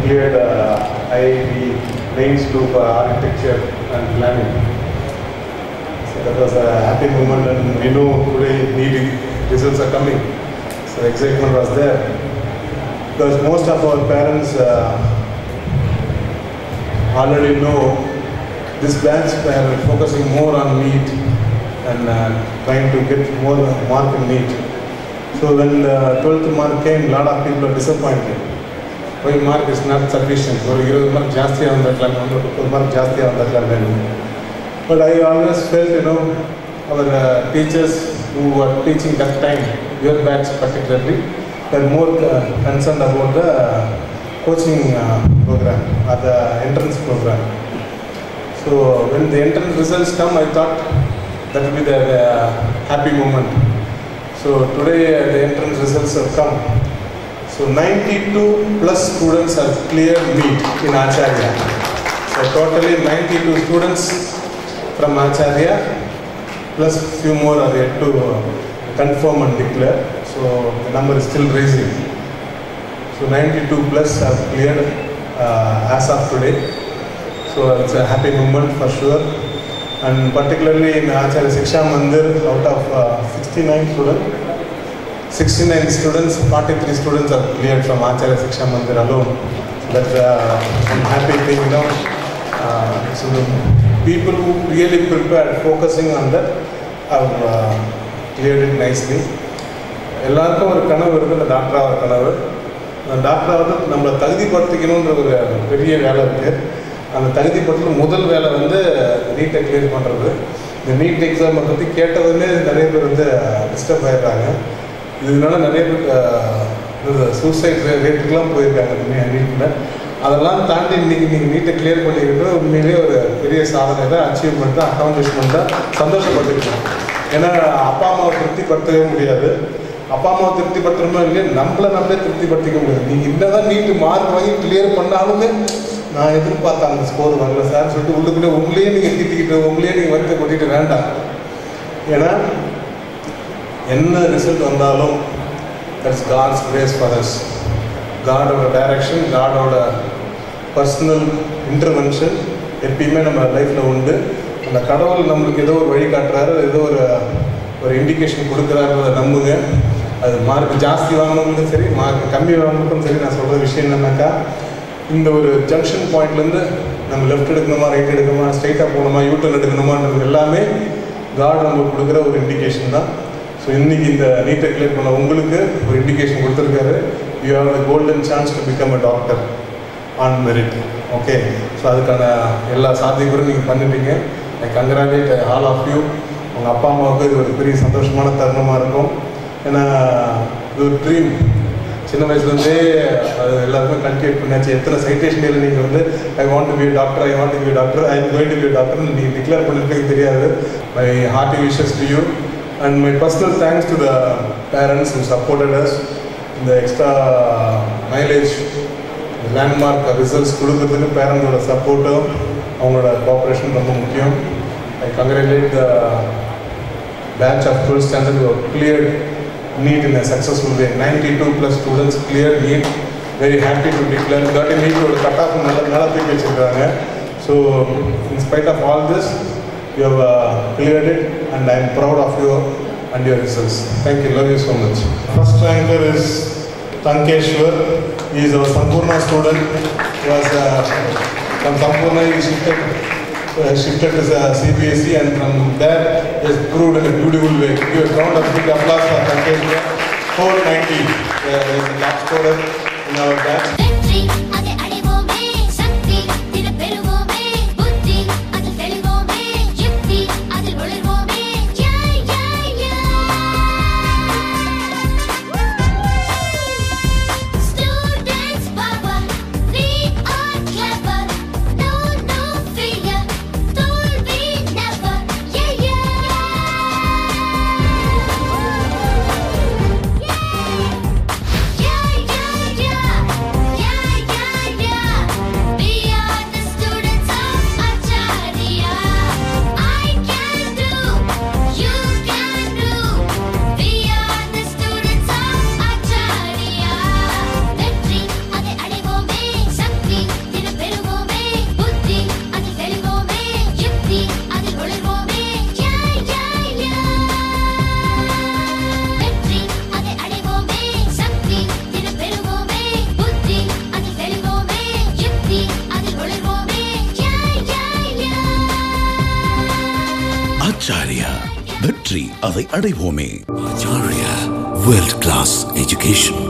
cleared IIT mains group architecture and planning. So that was a happy moment, and we know today NEET results are coming. So excitement was there because most of our parents already know this batch were focusing more on NEET and trying to get more mark in NEET. So when the 12th mark came, a lot of people are disappointed. Why mark is not sufficient? Or 20 mark ಜಾಸ್ತಿ ಆಗುತ್ತಲ್ಲ, 30 mark ಜಾಸ್ತಿ ಆಗುತ್ತಲ್ಲ. But I always felt, our teachers who were teaching that time, your batch particularly, were more concerned about the coaching program or the entrance program. So when the entrance results come, I thought that will be the happy moment. So today the entrance results have come. So 92 plus students have cleared NEET in Acharya. So totally 92 students from Acharya plus few more are yet to confirm and declare. So the number is still rising. So 92 plus have cleared as of today. So it's a happy moment for sure. And particularly in Acharya Shiksha Mandir, out of 69 students, 43 students are cleared from Acharya Shiksha Mandir alone. So that's a happy thing, So the people who really prepared, focusing on that, have cleared it nicely. எல்லாருக்கும் ஒரு கனவு இருக்குது, doctor ஆகிற கனவு. Doctor ஆகிறது நம்மளை தகுதிப்படுத்திக்கணுன்ற ஒரு பெரிய வேலை இருக்குது. அந்த தகுதிப்படுத்தல் முதல் வேலை வந்து நீட்டை கிளியர் பண்ணுறது. இந்த நீட் எக்ஸாமை பற்றி கேட்டதுமே நிறைய பேர் வந்து டிஸ்டர்ப் ஆகிடுறாங்க. இதனால நிறைய பேர் சூசைட் ரேட்டுக்கெலாம் போயிருக்காங்க நீட்டில். அதெல்லாம் தாண்டி இன்றைக்கி நீங்கள் நீட்டை கிளியர் பண்ணிக்கிறது உண்மையிலேயே ஒரு பெரிய சாதனை தான், அச்சீவ்மெண்ட் தான், அக்காம்ப்ளிஷ்மெண்ட் தான், சந்தோஷப்பட்டுருக்கோம். ஏன்னா அப்பா அம்மாவை திருப்திப்படுத்தவே முடியாது. அப்பா அம்மாவை திருப்திப்படுத்தணுமோ இல்லையா, நம்மளே திருப்திப்படுத்திக்க முடியாது. நீங்கள் என்ன தான் நீட்டு மார்க் வாங்கி கிளியர் பண்ணாலுமே நான் எதிர்பார்த்த அந்த ஸ்கோர் வரல சார் சொல்லிட்டு உள்ளுக்குள்ளே உங்களையே நீங்கள் திட்டிக்கிட்டு உங்களையே நீங்கள் வருத்த கொட்டிட்டு வேண்டாம். ஏன்னா என்ன ரிசல்ட் வந்தாலும் that's God's grace for us. காடோட டைரக்ஷன், காடோட பர்சனல் இன்டர்வென்ஷன் எப்பயுமே நம்ம லைஃப்பில் உண்டு. அந்த கடவுள் நம்மளுக்கு ஏதோ ஒரு வழி காட்டுறாரு, ஏதோ ஒரு இண்டிகேஷன் கொடுக்குறாருன்றதை நம்புங்க. அது மார்க் ஜாஸ்தி வாங்கினவங்களுக்கும் சரி, மார்க் கம்மி வாங்கினதுக்கும் சரி, நான் சொல்கிற விஷயம் என்னன்னாக்கா, இந்த ஒரு ஜங்ஷன் பாயிண்ட்லேருந்து நம்ம லெஃப்ட் எடுக்கணுமா, ரைட் எடுக்கணுமா, ஸ்ட்ரைட்டாக போகணுமா, யூட்டர்ன் எடுக்கணுமான்றது எல்லாமே காட் நம்மளுக்கு கொடுக்குற ஒரு இண்டிகேஷன் தான். ஸோ இன்றைக்கி இந்த நீட்டை கிளியர் பண்ண உங்களுக்கு ஒரு இண்டிகேஷன் கொடுத்துருக்காரு. You have a golden chance to become a doctor on merit. Okay, so அதுக்கான எல்லா சாத்தியங்களும் நீங்கள் பண்ணிட்டீங்க. I congratulate all of you. உங்கள் அப்பா அம்மாவுக்கு இது ஒரு பெரிய சந்தோஷமான தருணமாக இருக்கும். ஏன்னா இது ஒரு ட்ரீம். சின்ன வயசுலேருந்தே அது எல்லாருமே கல்டிவேட் பண்ணியாச்சு. எத்தனை சைட்டேஷனில் நீங்கள் வந்து I want to be doctor, I want to be doctor, I am going to be டாக்டர்னு நீங்கள் டிக்ளேர் பண்ணிருக்கீங்க தெரியாது. My hearty wishes to you and my personal thanks to the parents who supported us. இந்த extra mileage, landmark results கொடுக்கறதுக்கு பேரண்ட்ஸோட சப்போர்ட்டும் அவங்களோட cooperation ரொம்ப முக்கியம். I congratulate the batch of 12th standard who have cleared NEET in a successful way. 92 plus students cleared NEET. Very happy to declare. Got a NEET or cut off another thing. So in spite of all this, you have cleared it, and I am proud of you and your results. Thank you. Love you so much. First ranker is Tankeshwar. He is our Sampurna student. He was from Sampurna he shifted to CBSE, and from there he has proved in a beautiful way. Give a round of big applause for Tankeshwar. 490 is the top scorer in our batch. Yeah. Acharya, வெற்றி அதை அடைவோமே. Acharya World Class Education.